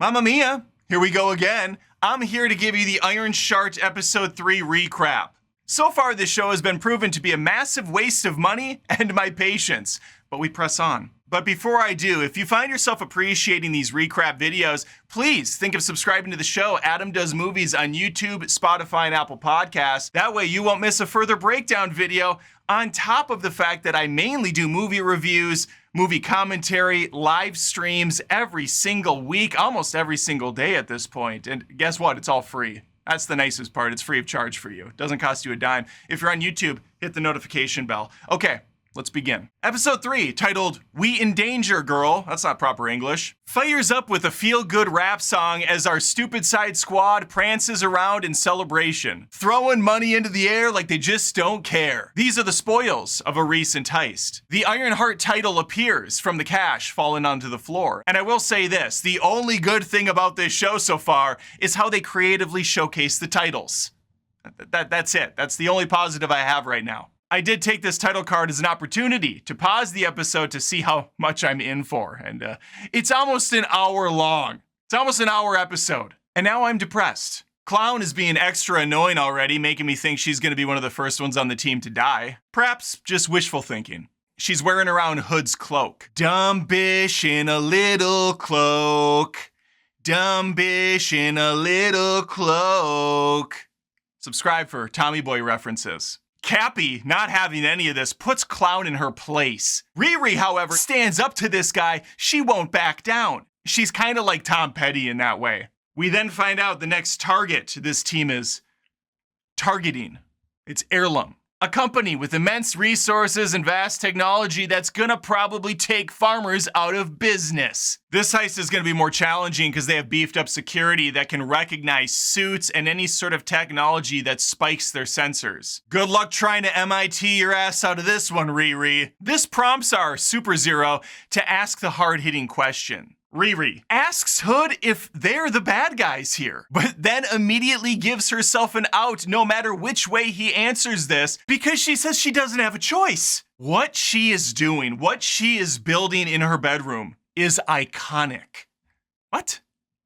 Mamma mia, here we go again. I'm here to give you the Ironheart Episode 3 recap. So far, this show has been proven to be a massive waste of money and my patience, but we press on. But before I do, if you find yourself appreciating these recap videos, please think of subscribing to the show. Adam Does Movies on YouTube, Spotify, and Apple Podcasts. That way you won't miss a further breakdown video, on top of the fact that I mainly do movie reviews, movie commentary, live streams every single week, almost every single day at this point. And guess what? It's all free. That's the nicest part. It's free of charge for you. It doesn't cost you a dime. If you're on YouTube, hit the notification bell. Okay, let's begin. Episode 3, titled We in Danger, Girl. That's not proper English. Fires up with a feel-good rap song as our Stupid Side squad prances around in celebration, throwing money into the air like they just don't care. These are the spoils of a recent heist. The Ironheart title appears from the cash falling onto the floor. And I will say this, the only good thing about this show so far is how they creatively showcase the titles. That's it. That's the only positive I have right now. I did take this title card as an opportunity to pause the episode to see how much I'm in for, and it's almost an hour long. It's almost an hour episode, and now I'm depressed. Clown is being extra annoying already, making me think she's gonna be one of the first ones on the team to die. Perhaps just wishful thinking. She's wearing around Hood's cloak. Dumb bish in a little cloak. Dumb bish in a little cloak. Subscribe for Tommy Boy references. Cappy, not having any of this, puts Clown in her place. Riri, however, stands up to this guy. She won't back down. She's kind of like Tom Petty in that way. We then find out the next target this team is targeting. It's Heirloom, a company with immense resources and vast technology that's gonna probably take farmers out of business. This heist is gonna be more challenging because they have beefed up security that can recognize suits and any sort of technology that spikes their sensors. Good luck trying to MIT your ass out of this one, Riri. This prompts our Super Zero to ask the hard-hitting question. Riri asks Hood if they're the bad guys here, but then immediately gives herself an out no matter which way he answers this because she says she doesn't have a choice. What she is doing, what she is building in her bedroom is iconic. What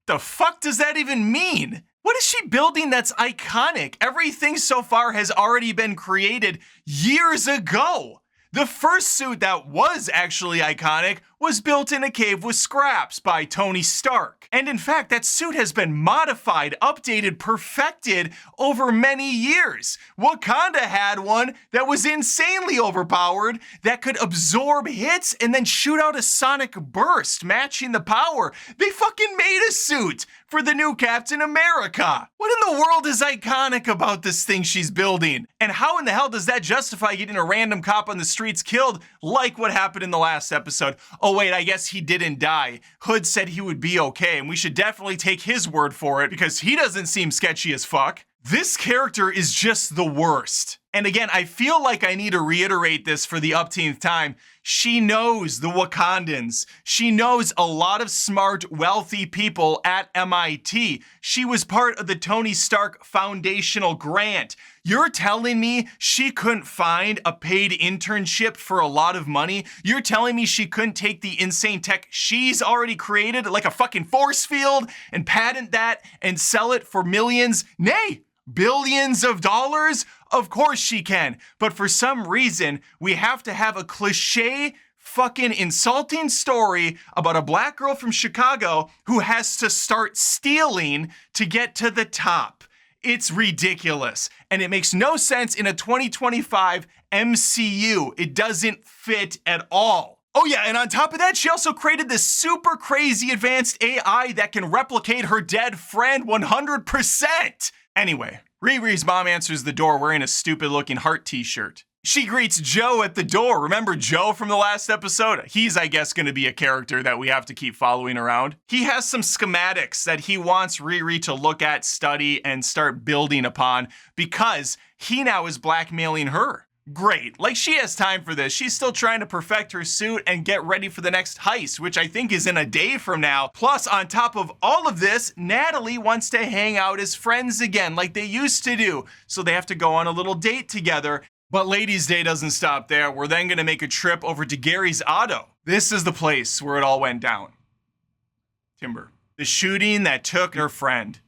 the fuck does that even mean? What is she building that's iconic? Everything so far has already been created years ago. The first suit that was actually iconic was built in a cave with scraps by Tony Stark. And in fact, that suit has been modified, updated, perfected over many years. Wakanda had one that was insanely overpowered that could absorb hits and then shoot out a sonic burst, matching the power. They fucking made a suit for the new Captain America. What in the world is iconic about this thing she's building? And how in the hell does that justify getting a random cop on the streets killed like what happened in the last episode? Oh wait, I guess he didn't die. Hood said he would be okay, and we should definitely take his word for it because he doesn't seem sketchy as fuck. This character is just the worst. And again, I feel like I need to reiterate this for the upteenth time. She knows the Wakandans. She knows a lot of smart, wealthy people at MIT. She was part of the Tony Stark Foundational Grant. You're telling me she couldn't find a paid internship for a lot of money? You're telling me she couldn't take the insane tech she's already created, like a fucking force field, and patent that and sell it for millions? Nay, billions of dollars? Of course she can. But for some reason, we have to have a cliche fucking insulting story about a black girl from Chicago who has to start stealing to get to the top. It's ridiculous. And it makes no sense in a 2025 MCU. It doesn't fit at all. Oh yeah, and on top of that, she also created this super crazy advanced AI that can replicate her dead friend 100%. Anyway, Riri's mom answers the door wearing a stupid looking heart t-shirt. She greets Joe at the door. Remember Joe from the last episode? He's, I guess, going to be a character that we have to keep following around. He has some schematics that he wants Riri to look at, study, and start building upon because he now is blackmailing her. Great, like she has time for this. She's still trying to perfect her suit and get ready for the next heist, which I think is in a day from now. Plus, on top of all of this, Natalie wants to hang out as friends again like they used to do. So they have to go on a little date together. But Ladies' Day doesn't stop there. We're then gonna make a trip over to Gary's Auto. This is the place where it all went down. Timber. The shooting that took her friend.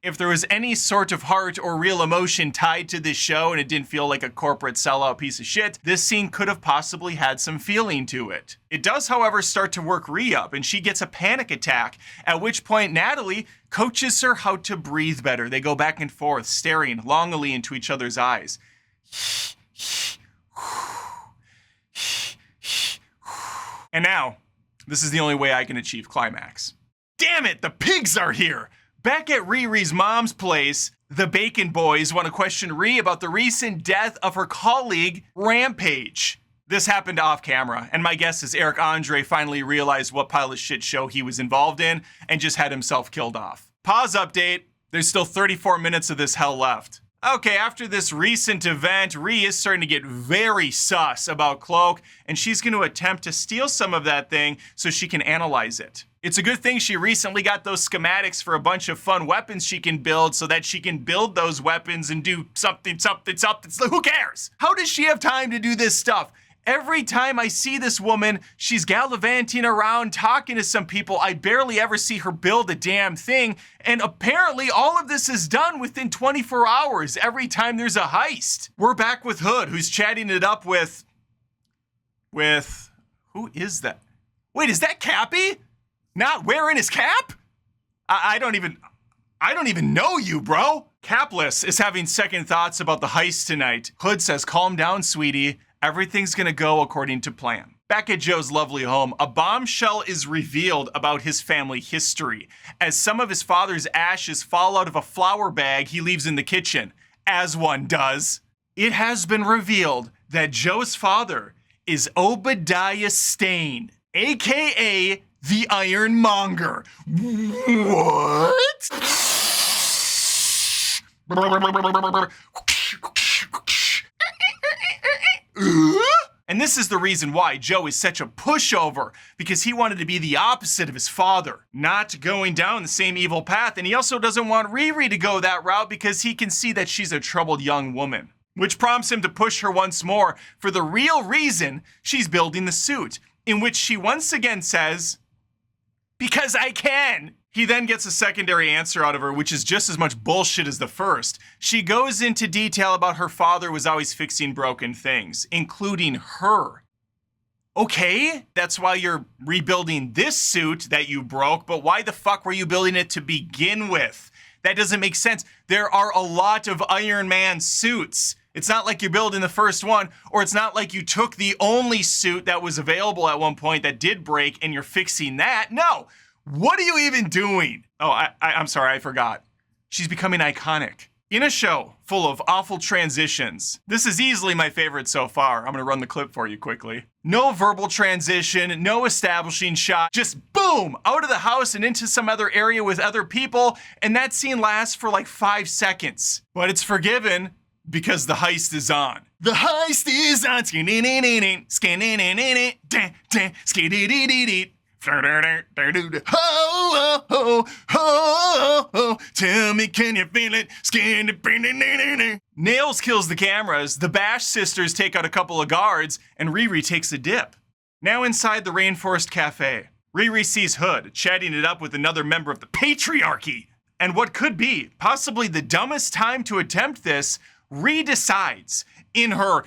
If there was any sort of heart or real emotion tied to this show and it didn't feel like a corporate sellout piece of shit, this scene could have possibly had some feeling to it. It does, however, start to work Ree up and she gets a panic attack, at which point Natalie coaches her how to breathe better. They go back and forth, staring longingly into each other's eyes. And now, this is the only way I can achieve climax. Damn it, the pigs are here! Back at Riri's mom's place, the Bacon Boys want to question Ree about the recent death of her colleague, Rampage. This happened off camera, and my guess is Eric Andre finally realized what pile of shit show he was involved in and just had himself killed off. Pause update, there's still 34 minutes of this hell left. Okay, after this recent event, Ree is starting to get very sus about Cloak, and she's going to attempt to steal some of that thing so she can analyze it. It's a good thing she recently got those schematics for a bunch of fun weapons she can build so that she can build those weapons and do something. So who cares? How does she have time to do this stuff? Every time I see this woman, she's gallivanting around talking to some people. I barely ever see her build a damn thing. And apparently all of this is done within 24 hours every time there's a heist. We're back with Hood, who's chatting it up with, who is that? Wait, is that Cappy? Not wearing his cap? I don't even know you, bro. Capless is having second thoughts about the heist tonight. Hood says, calm down, sweetie. Everything's gonna go according to plan. Back at Joe's lovely home, a bombshell is revealed about his family history, as some of his father's ashes fall out of a flour bag he leaves in the kitchen, as one does. It has been revealed that Joe's father is Obadiah Stane, aka the Ironmonger. What? And this is the reason why Joe is such a pushover, because he wanted to be the opposite of his father, not going down the same evil path, and he also doesn't want Riri to go that route because he can see that she's a troubled young woman, which prompts him to push her once more for the real reason she's building the suit, in which she once again says, because I can. He then gets a secondary answer out of her, which is just as much bullshit as the first. She goes into detail about her father was always fixing broken things, including her. Okay, that's why you're rebuilding this suit that you broke, but why the fuck were you building it to begin with? That doesn't make sense. There are a lot of Iron Man suits. It's not like you're building the first one, or it's not like you took the only suit that was available at one point that did break and you're fixing that. No. What are you even doing? Oh, I'm sorry, I forgot. She's becoming iconic. In a show full of awful transitions, this is easily my favorite so far. I'm gonna run the clip for you quickly. No verbal transition, no establishing shot, just boom, out of the house and into some other area with other people, and that scene lasts for like 5 seconds. But it's forgiven because the heist is on. The heist is on. Ho, ho, ho, ho, tell me, can you feel it? Nails kills the cameras, the Bash sisters take out a couple of guards, and Riri takes a dip. Now inside the Rainforest Cafe, Riri sees Hood chatting it up with another member of the patriarchy. And what could be possibly the dumbest time to attempt this, Ree decides, in her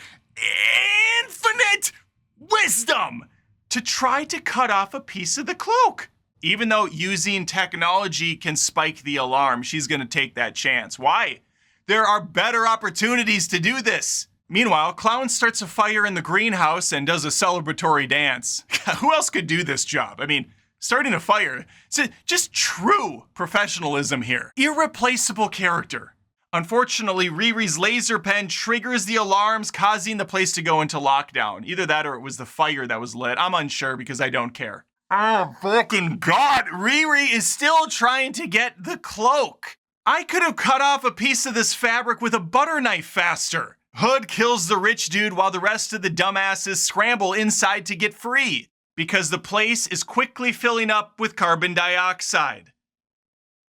infinite wisdom, to try to cut off a piece of the cloak. Even though using technology can spike the alarm, she's gonna take that chance. Why? There are better opportunities to do this. Meanwhile, Clown starts a fire in the greenhouse and does a celebratory dance. Who else could do this job? I mean, starting a fire, it's just true professionalism here. Irreplaceable character. Unfortunately, Riri's laser pen triggers the alarms, causing the place to go into lockdown. Either that or it was the fire that was lit. I'm unsure because I don't care. Oh, fucking God. Riri is still trying to get the cloak. I could have cut off a piece of this fabric with a butter knife faster. Hood kills the rich dude while the rest of the dumbasses scramble inside to get free because the place is quickly filling up with carbon dioxide.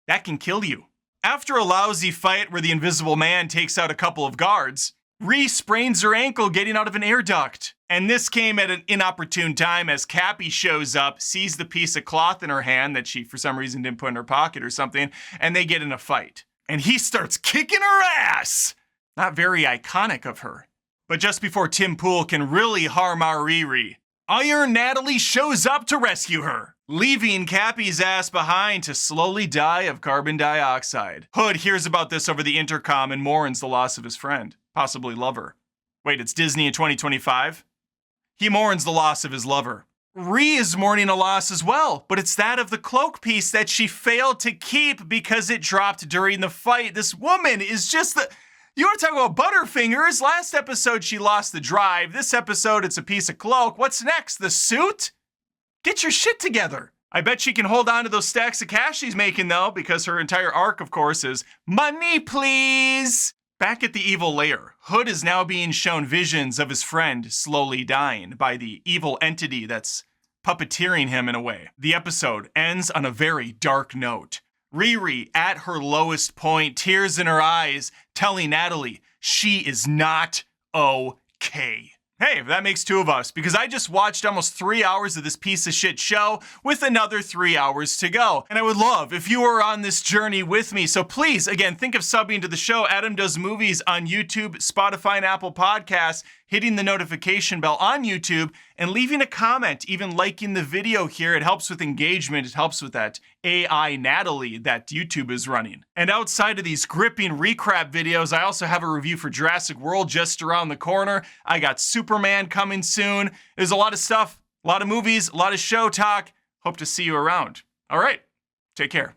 That can kill you. After a lousy fight where the Invisible Man takes out a couple of guards, Riri sprains her ankle getting out of an air duct. And this came at an inopportune time as Cappy shows up, sees the piece of cloth in her hand that she for some reason didn't put in her pocket or something, and they get in a fight. And he starts kicking her ass! Not very iconic of her. But just before Tim Pool can really harm our Riri, Iron Natalie shows up to rescue her, leaving Cappy's ass behind to slowly die of carbon dioxide. Hood hears about this over the intercom and mourns the loss of his friend, possibly lover. Wait, it's Disney in 2025? He mourns the loss of his lover. Riri is mourning a loss as well, but it's that of the cloak piece that she failed to keep because it dropped during the fight. This woman is just the... You want to talk about butterfingers? Last episode, she lost the drive. This episode, it's a piece of cloak. What's next? The suit? Get your shit together. I bet she can hold on to those stacks of cash she's making, though, because her entire arc, of course, is money, please. Back at the evil lair, Hood is now being shown visions of his friend slowly dying by the evil entity that's puppeteering him in a way. The episode ends on a very dark note. Riri at her lowest point, tears in her eyes, telling Natalie she is not okay. Hey, that makes two of us, because I just watched almost 3 hours of this piece of shit show with another 3 hours to go. And I would love if you were on this journey with me. So please, again, think of subbing to the show. Adam Does Movies on YouTube, Spotify, and Apple Podcasts, hitting the notification bell on YouTube, and leaving a comment, even liking the video here. It helps with engagement. It helps with that AI Natalie that YouTube is running. And outside of these gripping recap videos, I also have a review for Jurassic World just around the corner. I got Superman coming soon. There's a lot of stuff, a lot of movies, a lot of show talk. Hope to see you around. All right, take care.